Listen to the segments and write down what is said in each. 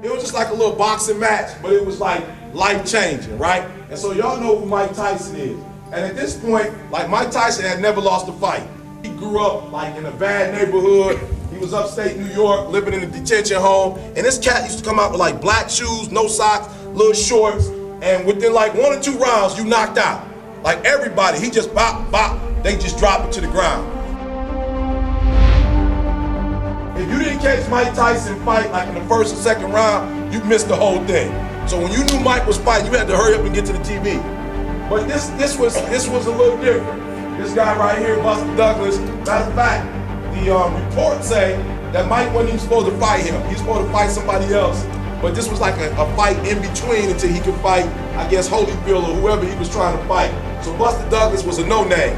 It was just like a little boxing match, but it was like life-changing, right? And so y'all know who Mike Tyson is. And at this point, like Mike Tyson had never lost a fight. He grew up like in a bad neighborhood. He was upstate New York, living in a detention home. And this cat used to come out with like black shoes, no socks, little shorts. And within like 1 or 2 rounds, you knocked out. Like everybody, he just bop, bop, they just drop it to the ground. If you didn't catch Mike Tyson fight like in the first or second round, you missed the whole thing. So when you knew Mike was fighting, you had to hurry up and get to the TV. But this was a little different. This guy right here, Buster Douglas, matter of fact, the reports say that Mike wasn't even supposed to fight him. He was supposed to fight somebody else. But this was like a fight in between until he could fight, I guess, Holyfield or whoever he was trying to fight. So Buster Douglas was a no-name.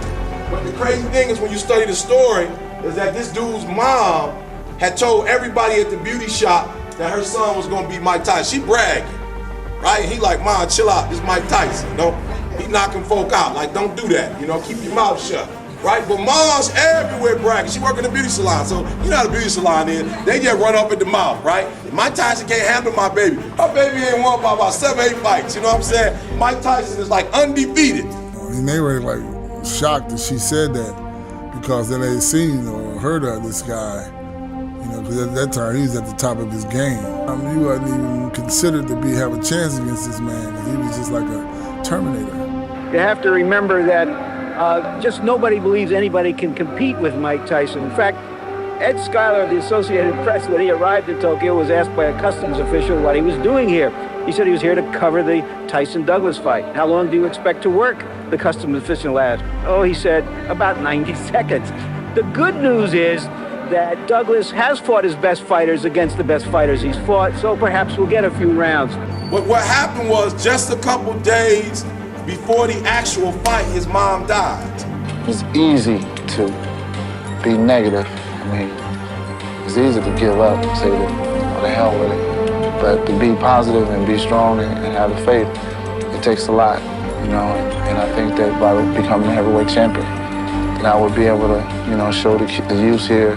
But the crazy thing is when you study the story, is that this dude's mom had told everybody at the beauty shop that her son was gonna be Mike Tyson. She bragged, right? And he like, Mom, chill out, this is Mike Tyson, you know? He knocking folk out, like don't do that, you know, keep your mouth shut, right? But moms everywhere bragging. She work in the beauty salon, so you know how the beauty salon is. They just run up at the mouth, right? Mike Tyson can't handle my baby. Her baby ain't won by about 7, 8 fights, you know what I'm saying? Mike Tyson is like undefeated. And they were like shocked that she said that because then they seen or heard of this guy. You know, because at that time he was at the top of his game. He wasn't even considered to have a chance against this man because he was just like a Terminator. You have to remember that just nobody believes anybody can compete with Mike Tyson. In fact, Ed Schuyler of the Associated Press, when he arrived in Tokyo, was asked by a customs official what he was doing here. He said he was here to cover the Tyson-Douglas fight. How long do you expect to work? The customs official asked. Oh, he said, about 90 seconds. The good news is that Douglas has fought his best fighters against the best fighters he's fought, so perhaps we'll get a few rounds. But what happened was just a couple days before the actual fight, his mom died. It's easy to be negative. I mean, it's easy to give up and say that, what the hell with it. But to be positive and be strong and have the faith, it takes a lot, you know, and I think that by becoming a heavyweight champion, now we'll be able to, you know, show the youth here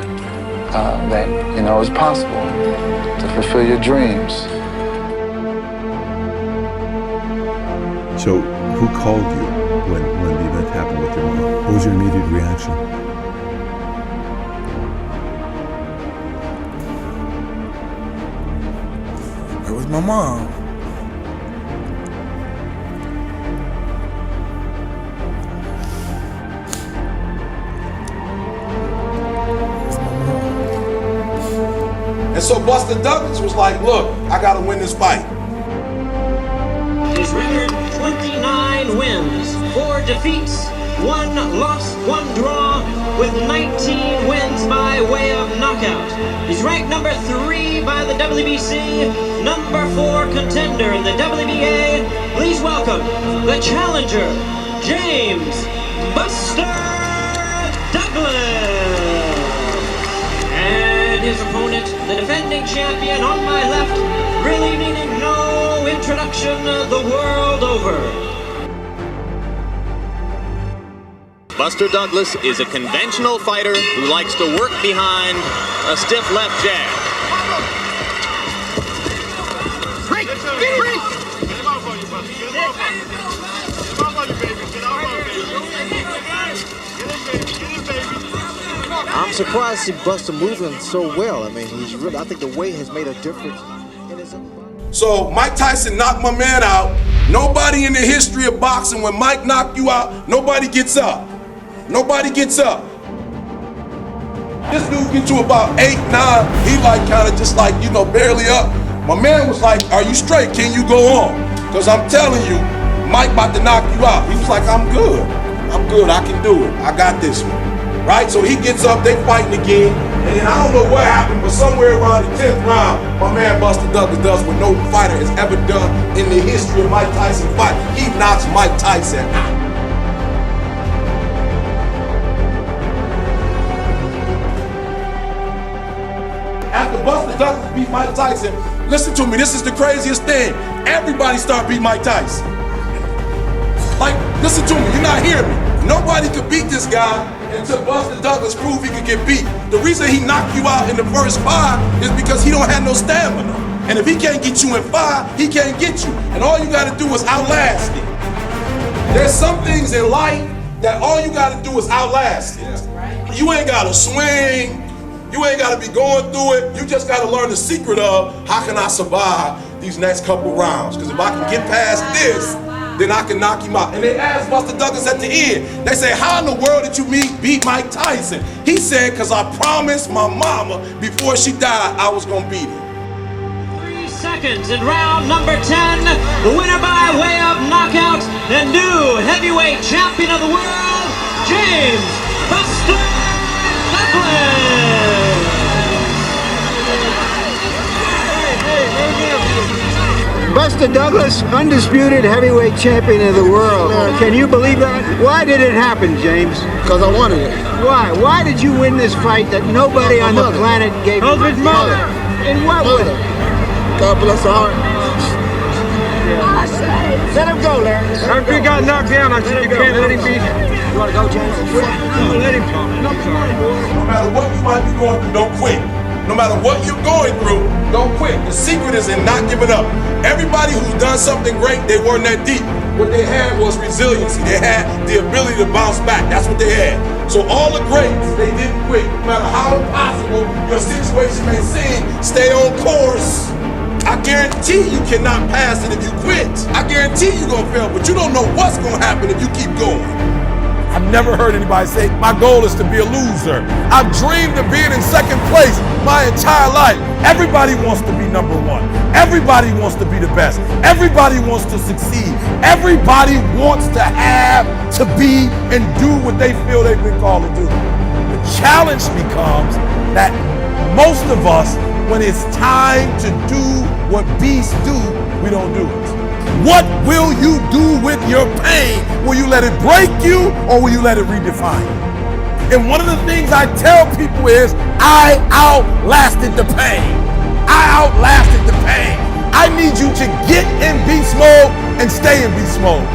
that, you know, it's possible to fulfill your dreams. So, who called you when the event happened with your mom? What was your immediate reaction? It was my mom. And so Buster Douglas was like, look, I gotta win this fight. His record, 29 wins, 4 defeats, 1 loss, 1 draw, with 19 wins by way of knockout. He's ranked number 3 by the WBC, number 4 contender in the WBA. Please welcome the challenger, James Buster Douglas. And his opponent, the defending champion on my left, really needing no introduction the world over. Buster Douglas is a conventional fighter who likes to work behind a stiff left jab. Break! Break! Get him off on you, Buster. Get him off on you. Get him off on you, baby. Get off on you, baby. Get him, baby. Get him, baby. I'm surprised to see Buster moving so well. I mean, I think the weight has made a difference in his. So Mike Tyson knocked my man out. Nobody in the history of boxing, when Mike knocked you out, nobody gets up. Nobody gets up. This dude get to about 8, 9, he like kind of just like, you know, barely up. My man was like, are you straight? Can you go on? Because I'm telling you, Mike about to knock you out. He was like, I'm good. I'm good, I can do it. I got this one. Right? So he gets up, they fighting again. And then I don't know what happened, but somewhere around the 10th round, my man Buster Douglas does what no fighter has ever done in the history of Mike Tyson fight. He knocks Mike Tyson out. After Buster Douglas beat Mike Tyson, listen to me, this is the craziest thing. Everybody start beating Mike Tyson. Like, listen to me, you're not hearing me. Nobody could beat this guy until Buster Douglas proved he could get beat. The reason he knocked you out in the first 5 is because he don't have no stamina. And if he can't get you in 5, he can't get you. And all you gotta do is outlast it. There's some things in life that all you gotta do is outlast it. You ain't gotta swing, you ain't gotta be going through it. You just gotta learn the secret of how can I survive these next couple rounds. Because if I can get past this, then I can knock him out. And they asked Buster Douglas at the end, they say, how in the world did you beat Mike Tyson? He said, because I promised my mama before she died I was gonna beat him. 3 seconds in round number 10, the winner by way of knockout, the new heavyweight champion of the world, James Buster Douglas. Buster Douglas, undisputed heavyweight champion of the world. Can you believe that? Why did it happen, James? Because I wanted it. Why? Why did you win this fight that nobody on the planet gave you? His mother. In what way? God bless her heart. Let him go, Larry. After he got knocked down, I said you can't let him beat you. You want to go, James? Let him go. No matter what you might be going through, don't quit. No matter what you're going through, don't quit. The secret is in not giving up. Everybody who's done something great, they weren't that deep. What they had was resiliency. They had the ability to bounce back. That's what they had. So all the greats, they didn't quit. No matter how impossible your situation may seem, stay on course. I guarantee you cannot pass it if you quit. I guarantee you're gonna fail, but you don't know what's gonna happen if you keep going. I've never heard anybody say, my goal is to be a loser. I've dreamed of being in second place my entire life. Everybody wants to be number one. Everybody wants to be the best. Everybody wants to succeed. Everybody wants to have, to be, and do what they feel they've been called to do. The challenge becomes that most of us, when it's time to do what beasts do, we don't do it. What will you do with your pain? Will you let it break you or will you let it redefine you? And one of the things I tell people is, I outlasted the pain. I outlasted the pain. I need you to get in beast mode and stay in beast mode.